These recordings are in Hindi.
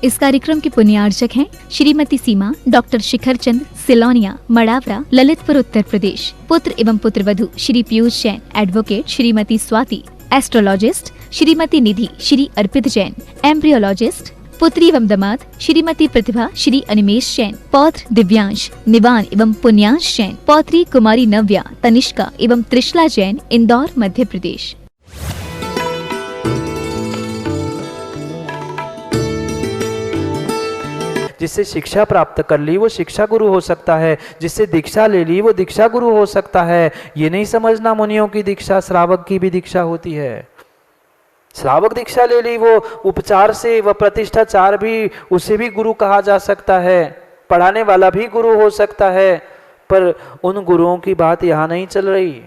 इस कार्यक्रम के पुण्यार्चक हैं श्रीमती सीमा, डॉक्टर शिखर चंद, सिलौनिया, मड़ावरा, ललितपुर, उत्तर प्रदेश। पुत्र एवं पुत्रवधू श्री पीयूष जैन, एडवोकेट श्रीमती स्वाति, एस्ट्रोलॉजिस्ट श्रीमती निधि, श्री अर्पित जैन, एम्ब्रियोलॉजिस्ट। पुत्री एवं दामाद श्रीमती प्रतिभा, श्री अनिमेश जैन, पौत्र दिव्यांश, निवान एवं पुण्यांश जैन, पौत्री कुमारी नव्या, तनिष्का एवं त्रिशला जैन, इंदौर, मध्य प्रदेश। जिससे शिक्षा प्राप्त कर ली वो शिक्षा गुरु हो सकता है, जिससे दीक्षा ले ली वो दीक्षा गुरु हो सकता है। ये नहीं समझना मुनियों की दीक्षा श्रावक की भी दीक्षा होती है। श्रावक दीक्षा ले ली वो उपचार से, वह प्रतिष्ठाचार भी, उसे भी गुरु कहा जा सकता है, पढ़ाने वाला भी गुरु हो सकता है। पर उन गुरुओं की बात यहाँ नहीं चल रही।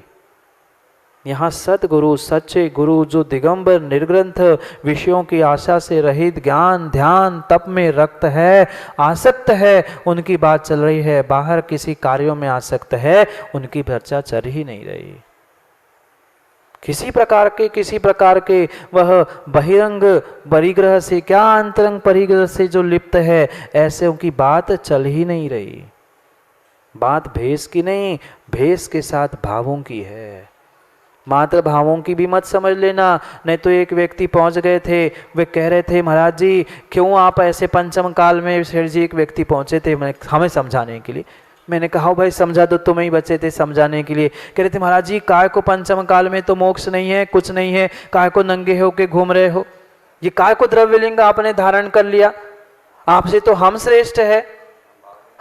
यहाँ सतगुरु, सच्चे गुरु जो दिगंबर निर्ग्रंथ विषयों की आशा से रहित, ज्ञान ध्यान तप में रक्त है, आसक्त है, उनकी बात चल रही है। बाहर किसी कार्यों में आसक्त है, उनकी चर्चा चल ही नहीं रही। किसी प्रकार के वह बहिरंग परिग्रह से, क्या अंतरंग परिग्रह से जो लिप्त है, ऐसे की बात चल ही नहीं रही। बात भेष की नहीं, भेष के साथ भावों की है। मात्र भावों की भी मत समझ लेना। नहीं तो एक व्यक्ति पहुंच गए थे, वे कह रहे थे महाराज जी क्यों आप ऐसे पंचम काल में। शेर जी एक व्यक्ति पहुंचे थे हमें समझाने के लिए। मैंने कहा भाई समझा दो, तुम ही बचे थे समझाने के लिए। कह रहे थे महाराज जी काय को पंचम काल में तो मोक्ष नहीं है, कुछ नहीं है, काय को नंगे होके घूम रहे हो, ये काय को द्रव्यलिंग आपने धारण कर लिया, आपसे तो हम श्रेष्ठ है,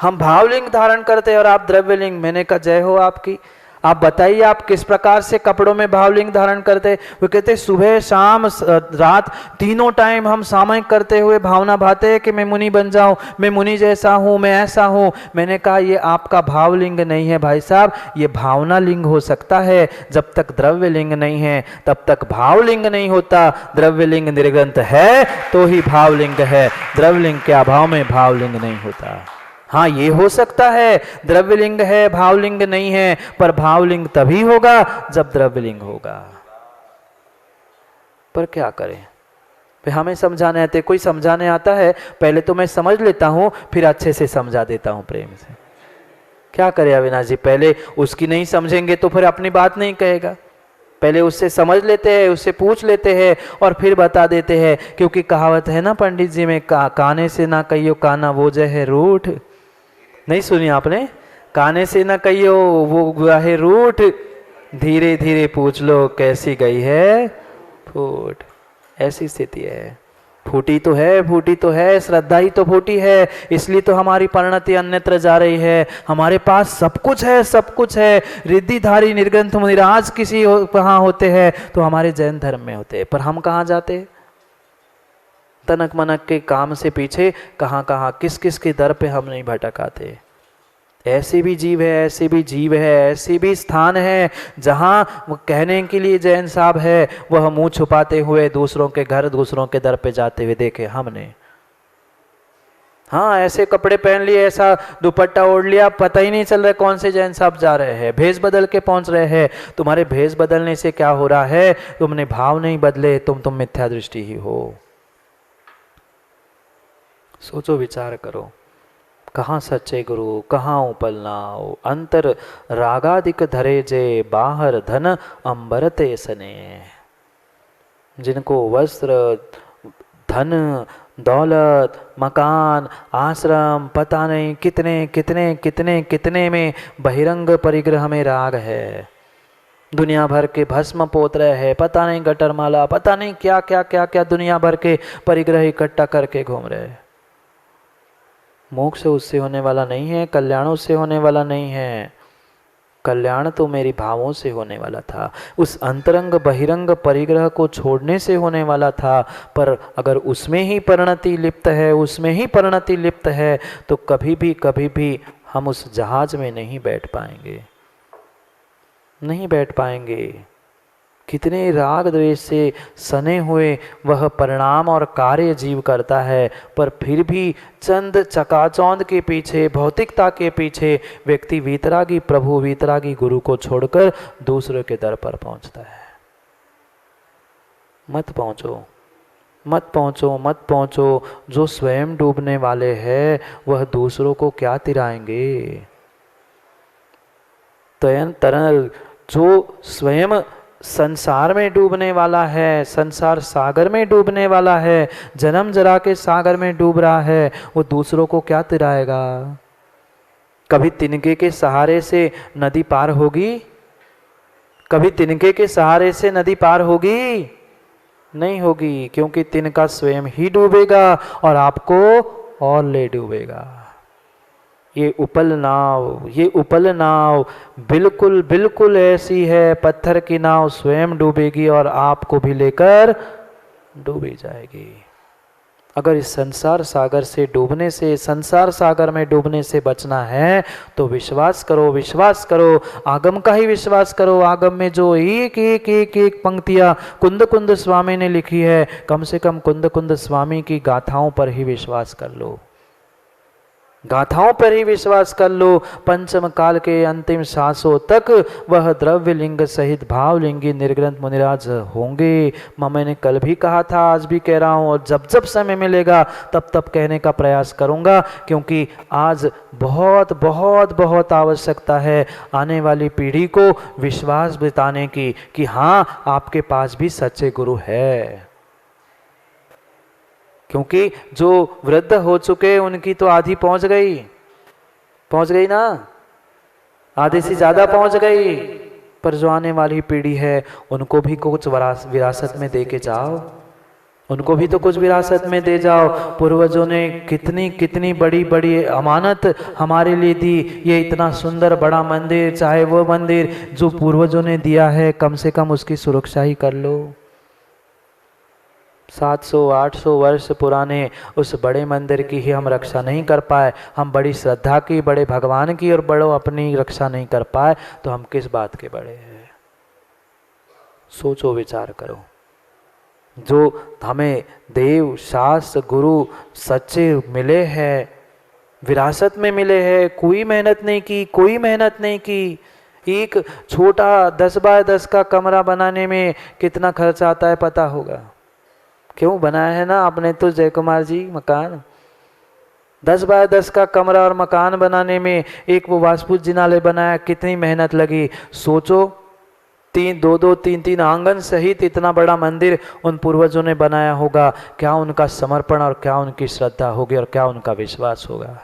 हम भावलिंग धारण करते हैं और आप द्रव्यलिंग। मैंने कहा जय हो आपकी, आप बताइए आप किस प्रकार से कपड़ों में भावलिंग धारण करते। वो कहते सुबह शाम रात तीनों टाइम हम सामयिक करते हुए भावना भाते हैं कि मैं मुनि बन जाऊं, मैं मुनि जैसा हूं, मैं ऐसा हूं। मैंने कहा ये आपका भावलिंग नहीं है भाई साहब, ये भावना लिंग हो सकता है। जब तक द्रव्य लिंग नहीं है तब तक भावलिंग नहीं होता। द्रव्य लिंग निर्ग्रंथ है तो ही भावलिंग है, द्रव्यलिंग के अभाव में भावलिंग नहीं होता। हाँ ये हो सकता है द्रव्यलिंग है भावलिंग नहीं है, पर भावलिंग तभी होगा जब द्रव्यलिंग होगा। पर क्या करें, हमें समझाने आते, कोई समझाने आता है पहले तो मैं समझ लेता हूं, फिर अच्छे से समझा देता हूं प्रेम से। क्या करें अविनाश जी, पहले उसकी नहीं समझेंगे तो फिर अपनी बात नहीं कहेगा। पहले उससे समझ लेते हैं, उससे पूछ लेते हैं और फिर बता देते हैं। क्योंकि कहावत है ना पंडित जी में, काने से ना कहियो काना वो जय है रूठ। नहीं सुनी आपने? काने से ना कहियो वो है रूठ, धीरे धीरे पूछ लो कैसी गई है फूट। ऐसी स्थिति है। फूटी तो है, श्रद्धा ही तो फूटी है, इसलिए तो हमारी परिणति अन्यत्र जा रही है। हमारे पास सब कुछ है। रिद्धिधारी निर्ग्रंथ मुनिराज किसी कहाँ होते हैं तो हमारे जैन धर्म में होते हैं, पर हम कहाँ जाते? तनक मनक के काम से पीछे कहाँ किस किस के दर पे हम नहीं भटक आते। ऐसे भी जीव है, ऐसे भी स्थान है जहाँ वो कहने के लिए जैन साहब है, वह मुंह छुपाते हुए दूसरों के घर दूसरों के दर पे जाते हुए देखे हमने। हाँ ऐसे कपड़े पहन लिए, ऐसा दुपट्टा ओढ़ लिया, पता ही नहीं चल रहा कौन से जैन साहब जा रहे हैं, भेष बदल के पहुंच रहे हैं। तुम्हारे भेष बदलने से क्या हो रहा है? तुमने भाव नहीं बदले, तुम मिथ्या दृष्टि ही हो। सोचो विचार करो, कहाँ सच्चे गुरु, कहाँ उपलनाओ। अंतर रागादिक धरे जे, बाहर धन अंबरते सने। जिनको वस्त्र, धन, दौलत, मकान, आश्रम, पता नहीं कितने में बहिरंग परिग्रह में राग है। दुनिया भर के भस्म पोत रहे हैं, पता नहीं गटरमाला, पता नहीं क्या दुनिया भर के परिग्रह इकट्ठा करके घूम रहे हैं। मोक्ष उससे होने वाला नहीं है, कल्याण उससे होने वाला नहीं है। कल्याण तो मेरी भावों से होने वाला था, उस अंतरंग बहिरंग परिग्रह को छोड़ने से होने वाला था। पर अगर उसमें ही परिणति लिप्त है तो कभी भी हम उस जहाज में नहीं बैठ पाएंगे। कितने राग द्वेष से सने हुए वह परिणाम और कार्य जीव करता है, पर फिर भी चंद चकाचौंध के पीछे, भौतिकता के पीछे व्यक्ति वीतरागी प्रभु, वीतरागी गुरु को छोड़कर दूसरे के दर पर पहुंचता है। मत मत पहुँचो, मत पहुँचो। जो स्वयं डूबने वाले हैं वह दूसरों को क्या तिराएंगे। तयन तरल जो स्वयं संसार में डूबने वाला है, संसार सागर में डूबने वाला है, जन्म जरा के सागर में डूब रहा है, वो दूसरों को क्या तिराएगा। कभी तिनके के सहारे से नदी पार होगी? कभी तिनके के सहारे से नदी पार होगी? नहीं होगी, क्योंकि तिनका स्वयं ही डूबेगा और आपको और ले डूबेगा। ये उपल नाव बिल्कुल बिल्कुल ऐसी है, पत्थर की नाव स्वयं डूबेगी और आपको भी लेकर डूबी जाएगी। अगर इस संसार सागर से डूबने से, संसार सागर में डूबने से बचना है तो विश्वास करो, विश्वास करो, आगम का ही विश्वास करो। आगम में जो एक एक एक एक पंक्तियां कुंद कुंद स्वामी ने लिखी है, कम से कम कुंद कुंद स्वामी की गाथाओं पर ही विश्वास कर लो, गाथाओं पर ही विश्वास कर लो। पंचम काल के अंतिम सांसों तक वह द्रव्य लिंग सहित भावलिंगी निर्ग्रंथ मुनिराज होंगे। मैंने कल भी कहा था, आज भी कह रहा हूं, और जब जब समय मिलेगा तब तब कहने का प्रयास करूंगा, क्योंकि आज बहुत बहुत बहुत आवश्यकता है आने वाली पीढ़ी को विश्वास बिताने की कि हाँ, आपके पास भी सच्चे गुरु है। क्योंकि जो वृद्ध हो चुके उनकी तो आधी पहुंच गई ना, आधे से ज्यादा पहुंच गई। पर जो आने वाली पीढ़ी है उनको भी कुछ विरासत में दे के जाओ, उनको भी तो कुछ विरासत में दे जाओ। पूर्वजों ने कितनी कितनी बड़ी बड़ी अमानत हमारे लिए दी। ये इतना सुंदर बड़ा मंदिर, चाहे वो मंदिर जो पूर्वजों ने दिया है, कम से कम उसकी सुरक्षा ही कर लो। 700-800 वर्ष पुराने उस बड़े मंदिर की ही हम रक्षा नहीं कर पाए, हम बड़ी श्रद्धा की, बड़े भगवान की और बड़ों अपनी रक्षा नहीं कर पाए, तो हम किस बात के बड़े हैं। सोचो, विचार करो। जो हमें देव शास्त्र गुरु सच्चे मिले हैं, विरासत में मिले हैं, कोई मेहनत नहीं की, कोई मेहनत नहीं की। एक छोटा 10 बाय 10 का कमरा बनाने में कितना खर्च आता है पता होगा। क्यों बनाया है ना आपने तो जय कुमार जी मकान, 10 बाय 10 का कमरा और मकान बनाने में एक वो वास्तु जिनालय बनाया, कितनी मेहनत लगी। सोचो, 3 आंगन सहित इतना बड़ा मंदिर उन पूर्वजों ने बनाया होगा। क्या उनका समर्पण और क्या उनकी श्रद्धा होगी और क्या उनका विश्वास होगा।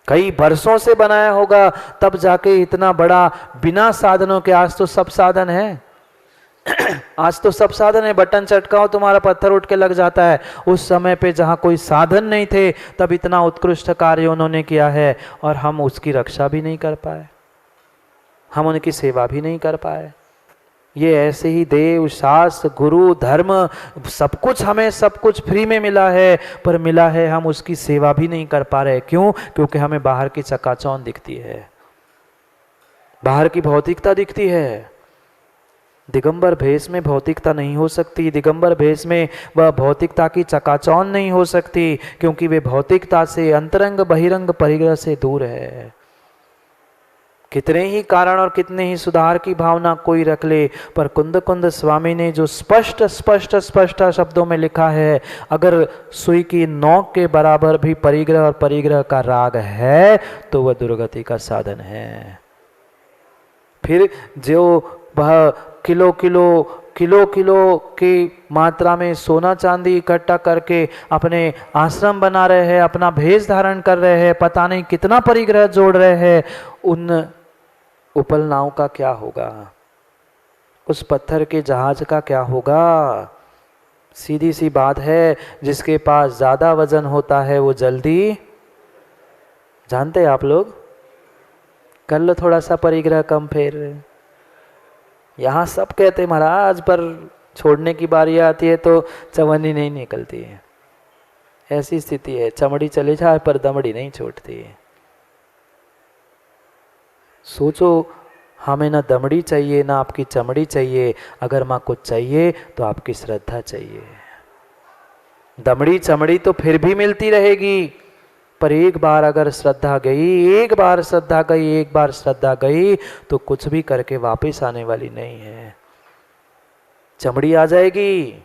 कई वर्षों से बनाया होगा, तब जाके इतना बड़ा, बिना साधनों के। आज तो सब साधन है, आज तो सब साधन है, बटन चटकाओ तुम्हारा पत्थर उठ के लग जाता है। उस समय पे जहां कोई साधन नहीं थे तब इतना उत्कृष्ट कार्य उन्होंने किया है और हम उसकी रक्षा भी नहीं कर पाए, हम उनकी सेवा भी नहीं कर पाए। ये ऐसे ही देव शास्त्र गुरु धर्म सब कुछ, हमें सब कुछ फ्री में मिला है, पर मिला है हम उसकी सेवा भी नहीं कर पा रहे। क्यों? क्योंकि हमें बाहर की चकाचौंध दिखती है, बाहर की भौतिकता दिखती है। दिगंबर भेष में भौतिकता नहीं हो सकती, दिगंबर भेष में वह भौतिकता की चकाचौंध नहीं हो सकती, क्योंकि वे भौतिकता से, अंतरंग बहिरंग परिग्रह से दूर है। कितने ही कारण और कितने ही सुधार की भावना कोई रख ले, पर कुंद कुंद स्वामी ने जो स्पष्ट स्पष्ट स्पष्ट शब्दों में लिखा है, अगर सुई की नोक के बराबर भी परिग्रह और परिग्रह का राग है तो वह दुर्गति का साधन है। फिर जो वह किलो किलो की मात्रा में सोना चांदी इकट्ठा करके अपने आश्रम बना रहे हैं, अपना भेष धारण कर रहे हैं, पता नहीं कितना परिग्रह जोड़ रहे हैं, उन उपल नाव का क्या होगा, उस पत्थर के जहाज का क्या होगा। सीधी सी बात है, जिसके पास ज्यादा वजन होता है वो जल्दी, जानते हैं आप लोग, कर लो थोड़ा सा परिग्रह कम। फिर यहाँ सब कहते महाराज, पर छोड़ने की बारी आती है तो चवन्नी नहीं निकलती है। ऐसी स्थिति है, चमड़ी चले जाए पर दमड़ी नहीं छूटती है। सोचो, हमें ना दमड़ी चाहिए ना आपकी चमड़ी चाहिए, अगर माँ कुछ चाहिए तो आपकी श्रद्धा चाहिए। दमड़ी चमड़ी तो फिर भी मिलती रहेगी, पर एक बार अगर श्रद्धा गई, एक बार श्रद्धा गई, एक बार श्रद्धा गई तो कुछ भी करके वापस आने वाली नहीं है। चमड़ी आ जाएगी,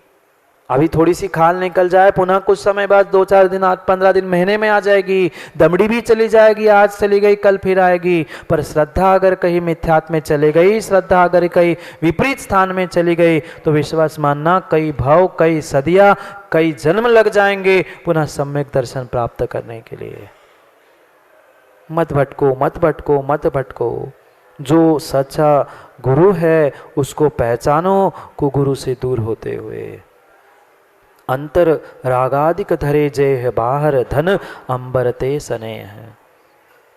अभी थोड़ी सी खाल निकल जाए, पुनः कुछ समय बाद 2-4 दिन, 8-15 दिन, महीने में आ जाएगी। दमड़ी भी चली जाएगी, आज चली गई कल फिर आएगी। पर श्रद्धा अगर कहीं मिथ्यात्व में चली गई, श्रद्धा अगर कहीं विपरीत स्थान में चली गई, तो विश्वास मानना कई भव, कई सदियां, कई जन्म लग जाएंगे पुनः सम्यक दर्शन प्राप्त करने के लिए। मत भटको, मत भटको, मत भटको। जो सच्चा गुरु है उसको पहचानो, कुगुरु से दूर होते हुए। अंतर रागादिक धरे जय है, बाहर धन अंबरते स्नेह है।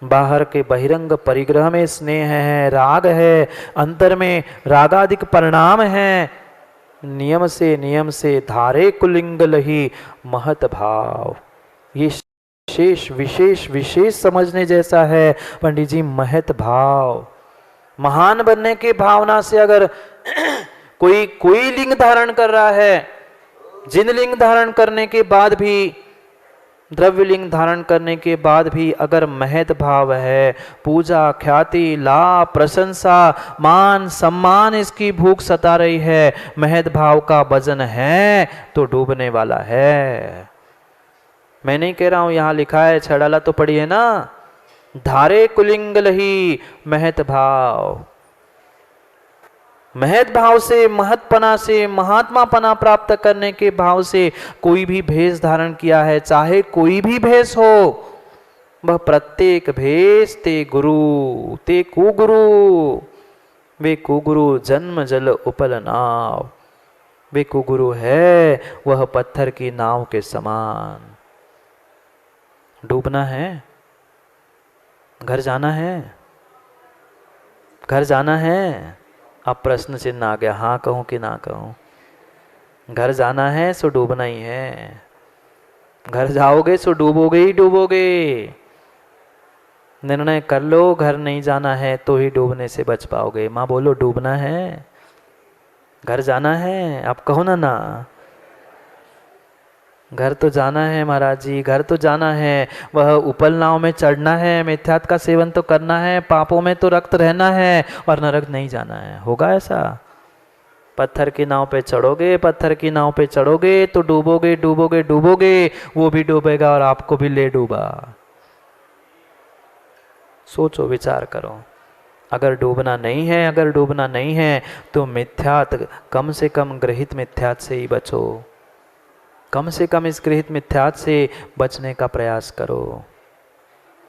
बाहर के बहिरंग परिग्रह में स्नेह है, राग है, अंतर में रागादिक परिणाम है। नियम से धारे कुलिंग लही महत भाव। ये विशेष समझने जैसा है पंडित जी। महत भाव, महान बनने के भावना से अगर कोई लिंग धारण कर रहा है, जिन लिंग धारण करने के बाद भी, द्रव्य लिंग धारण करने के बाद भी अगर महत भाव है, पूजा, ख्याति, लाभ, प्रशंसा, मान, सम्मान, इसकी भूख सता रही है, महत भाव का वजन है, तो डूबने वाला है। मैं नहीं कह रहा हूं, यहां लिखा है, छड़ाला तो पढ़ी है ना, धारे कुलिंग लही महत भाव। महत भाव से, महत्पना से, महात्मापना प्राप्त करने के भाव से कोई भी भेष धारण किया है, चाहे कोई भी भेष हो, वह प्रत्येक भेष ते गुरु ते कुगुरु। वे कुगुरु जन्म जल उपल नाव। वे कुगुरु है वह पत्थर की नाव के समान। डूबना है, घर जाना है, घर जाना है। अब प्रश्न चिन्ह आ गया, हाँ कहूं कि ना कहूं। घर जाना है सो डूबना ही है। घर जाओगे सो डूबोगे ही डूबोगे। निर्णय कर लो, घर नहीं जाना है तो ही डूबने से बच पाओगे। माँ बोलो, डूबना है, घर जाना है। आप कहो ना, ना घर तो जाना है महाराज जी, घर तो जाना है। वह उपल नाव में चढ़ना है, मिथ्यात का सेवन तो करना है, पापों में तो रक्त रहना है, और नरक नहीं जाना है। होगा ऐसा? पत्थर की नाव पे चढ़ोगे, पत्थर की नाव पे चढ़ोगे तो डूबोगे, डूबोगे, डूबोगे, वो भी डूबेगा और आपको भी ले डूबा। सोचो, विचार करो। अगर डूबना नहीं है, अगर डूबना नहीं है तो मिथ्यात, कम से कम गृहित मिथ्यात से ही बचो। कम से कम इस गृहित मिथ्यात से बचने का प्रयास करो।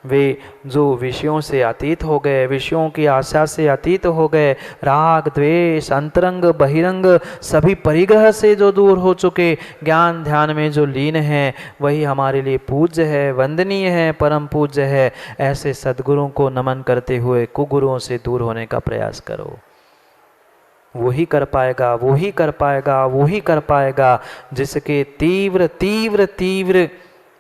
वे जो विषयों से अतीत हो गए, विषयों की आशा से अतीत हो गए, राग, द्वेष, अंतरंग, बहिरंग सभी परिग्रह से जो दूर हो चुके, ज्ञान ध्यान में जो लीन हैं, वही हमारे लिए पूज्य है, वंदनीय है, परम पूज्य है। ऐसे सद्गुरुओं को नमन करते हुए कुगुरुओं से दूर होने का प्रयास करो। वही कर पाएगा, वही कर पाएगा, वही कर पाएगा जिसके तीव्र तीव्र तीव्र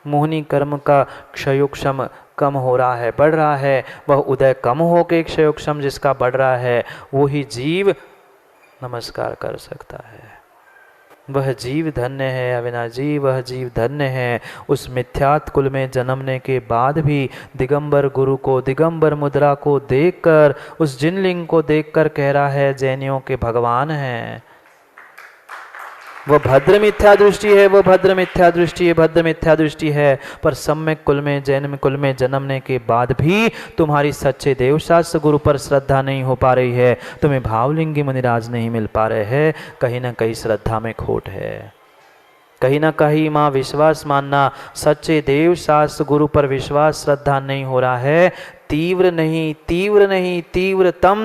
मोहनी कर्म का क्षयोक्षम कम हो रहा है, बढ़ रहा है। वह उदय कम हो के क्षयोक्षम जिसका बढ़ रहा है, वही जीव नमस्कार कर सकता है। वह जीव धन्य है अविनाश जी, वह जीव धन्य है। उस मिथ्यात कुल में जन्मने के बाद भी दिगंबर गुरु को, दिगंबर मुद्रा को देखकर, उस जिनलिंग को देखकर कह रहा है जैनियों के भगवान हैं। वह भद्र मिथ्या दृष्टि है, वह भद्र मिथ्या दृष्टि है, भद्र मिथ्या दृष्टि है। पर सम्यक कुल में, जैन कुल में जन्मने के बाद भी तुम्हारी सच्चे देवशास्त्र गुरु पर श्रद्धा नहीं हो पा रही है, तुम्हें भावलिंगी मुनिराज नहीं मिल पा रहे हैं। कहीं ना कहीं श्रद्धा में खोट है, कहीं ना कहीं माँ विश्वास मानना, सच्चे देवशास्त्र गुरु पर विश्वास श्रद्धा नहीं हो रहा है। तीव्र नहीं, तीव्र नहीं,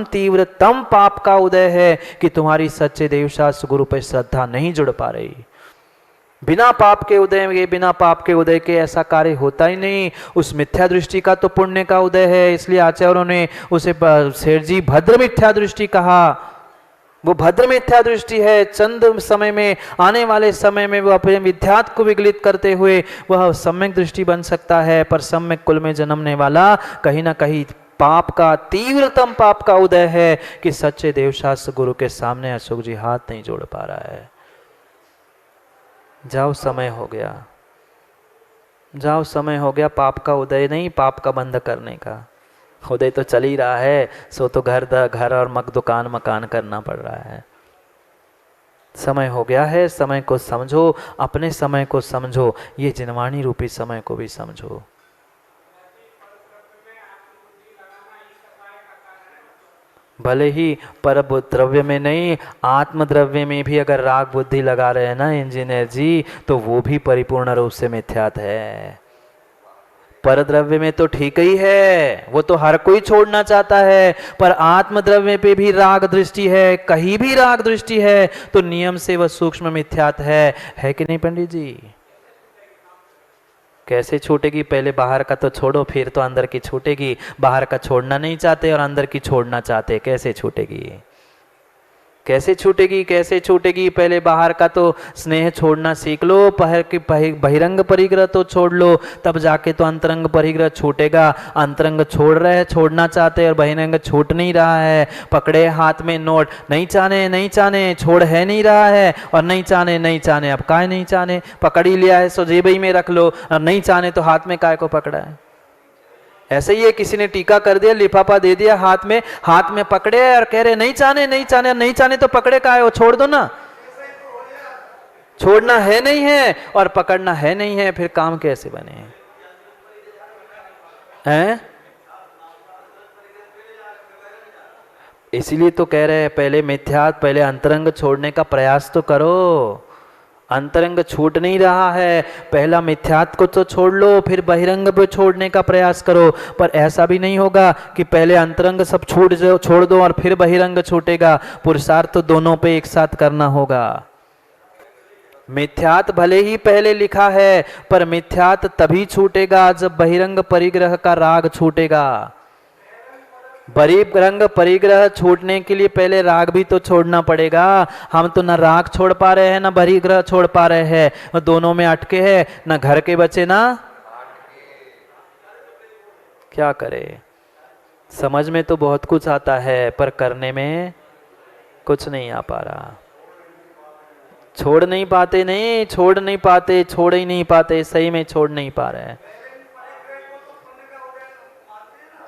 तीव्रतम पाप का उदय है कि तुम्हारी सच्चे देवशास्त्र गुरु पर श्रद्धा नहीं जुड़ पा रही। बिना पाप के उदय के, बिना पाप के उदय के ऐसा कार्य होता ही नहीं। उस मिथ्या दृष्टि का तो पुण्य का उदय है, इसलिए आचार्यों ने उसे शेर जी भद्र मिथ्या दृष्टि कहा। वो भद्र मिथ्या दृष्टि है। चंद समय में, आने वाले समय में वह अपने विद्यार्थ को विगलित करते हुए वह सम्यक दृष्टि बन सकता है। पर सम्यक कुल में जन्मने वाला कहीं ना कहीं पाप का, तीव्रतम पाप का उदय है कि सच्चे देवशास्त्र गुरु के सामने अशोक जी हाथ नहीं जोड़ पा रहा है। जाओ, समय हो गया, जाओ, समय हो गया। पाप का उदय नहीं, पाप का बंध करने का उदय तो चल ही रहा है। सो तो घर और दुकान मकान करना पड़ रहा है। समय हो गया है, समय को समझो, अपने समय को समझो, ये जिनवाणी रूपी समय को भी समझो। भले ही पर द्रव्य में नहीं, आत्म द्रव्य में भी अगर राग बुद्धि लगा रहे हैं ना इंजीनियर जी, तो वो भी परिपूर्ण रूप से मिथ्यात है। पर द्रव्य में तो ठीक ही है, वो तो हर कोई छोड़ना चाहता है, पर आत्म द्रव्य पे भी राग दृष्टि है, कहीं भी राग दृष्टि है, तो नियम से वह सूक्ष्म मिथ्यात है कि नहीं पंडित जी? कैसे छूटेगी? पहले बाहर का तो छोड़ो, फिर तो अंदर की छूटेगी। बाहर का छोड़ना नहीं चाहते और अंदर की छोड़ना चाहते, कैसे छूटेगी? कैसे छूटेगी? कैसे छूटेगी? पहले बाहर का तो स्नेह छोड़ना सीख लो, बहिरंग परिग्रह तो छोड़ लो, तब जाके तो अंतरंग परिग्रह छूटेगा। अंतरंग छोड़ रहे हैं, छोड़ना चाहते, और बहिरंग छूट नहीं रहा है। पकड़े हाथ में नोट, नहीं चाहने नहीं चाहने, छोड़ है नहीं रहा है, और नहीं चाहने नहीं चाहने। अब काय नहीं चाहने? पकड़ ही लिया है सो जेब में रख लो, और नहीं चाहने तो हाथ में काय को पकड़ा है? ऐसे ही किसी ने टीका कर दिया, लिफाफा दे दिया हाथ में पकड़े और कह रहे नहीं चाहने नहीं चाहने। नहीं चाहने तो पकड़े का है, वो छोड़ दो ना। छोड़ना है नहीं है और पकड़ना है नहीं है, फिर काम कैसे बने हैं? इसीलिए तो कह रहे हैं पहले मिथ्यात, पहले अंतरंग छोड़ने का प्रयास तो करो। अंतरंग छूट नहीं रहा है, पहला मिथ्यात को तो छोड़ लो, फिर बहिरंग को छोड़ने का प्रयास करो। पर ऐसा भी नहीं होगा कि पहले अंतरंग सब छोड़ दो और फिर बहिरंग छूटेगा। पुरुषार्थ तो दोनों पे एक साथ करना होगा। मिथ्यात भले ही पहले लिखा है, पर मिथ्यात तभी छूटेगा जब बहिरंग परिग्रह का राग छूटेगा। बहिरंग परिग्रह छूटने के लिए पहले राग भी तो छोड़ना पड़ेगा। हम तो ना राग छोड़ पा रहे हैं, ना बहिर्ग्रह छोड़ पा रहे हैं, दोनों में अटके हैं, ना घर के बच्चे ना क्या करे। समझ में तो बहुत कुछ आता है, पर करने में कुछ नहीं आ पा रहा। छोड़ नहीं पाते, नहीं छोड़ नहीं पाते, छोड़ ही नहीं पाते, सही में छोड़ नहीं पा रहे हैं।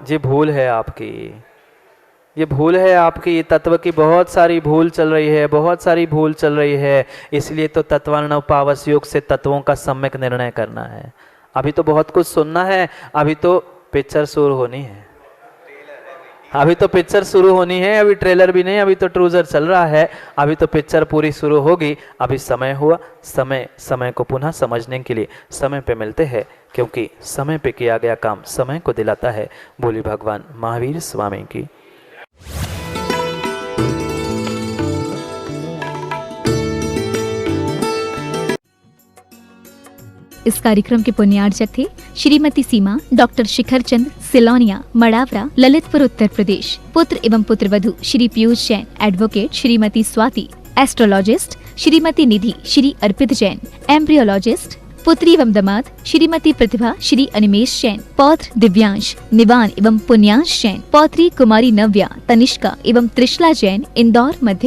ये भूल है आपकी, ये भूल है आपकी। तत्व की बहुत सारी भूल चल रही है, बहुत सारी भूल चल रही है। इसलिए तो तत्वानुपावस योग से तत्वों का सम्यक निर्णय करना है। अभी तो बहुत कुछ सुनना है, अभी तो पिक्चर शुरू होनी है, अभी तो पिक्चर शुरू होनी है, अभी ट्रेलर भी नहीं, अभी तो ट्रूजर चल रहा है, अभी तो पिक्चर पूरी शुरू होगी। अभी समय हुआ, समय को पुनः समझने के लिए समय पे मिलते हैं, क्योंकि समय पे किया गया काम समय को दिलाता है। बोली भगवान महावीर स्वामी की। इस कार्यक्रम के पुण्यार्चक थे श्रीमती सीमा डॉक्टर शिखर चंद सिलोनिया मड़ावरा ललितपुर उत्तर प्रदेश। पुत्र एवं पुत्रवधू श्री पीयूष जैन एडवोकेट श्रीमती स्वाति, एस्ट्रोलॉजिस्ट श्रीमती निधि श्री अर्पित जैन, एम्ब्रियोलॉजिस्ट पुत्री एवं दामाद श्रीमती प्रतिभा श्री अनिमेश जैन, पौत्र दिव्यांश निवान एवं पुण्यांश जैन, पौत्री कुमारी नव्या तनिष्का एवं त्रिशला जैन, इंदौर मध्य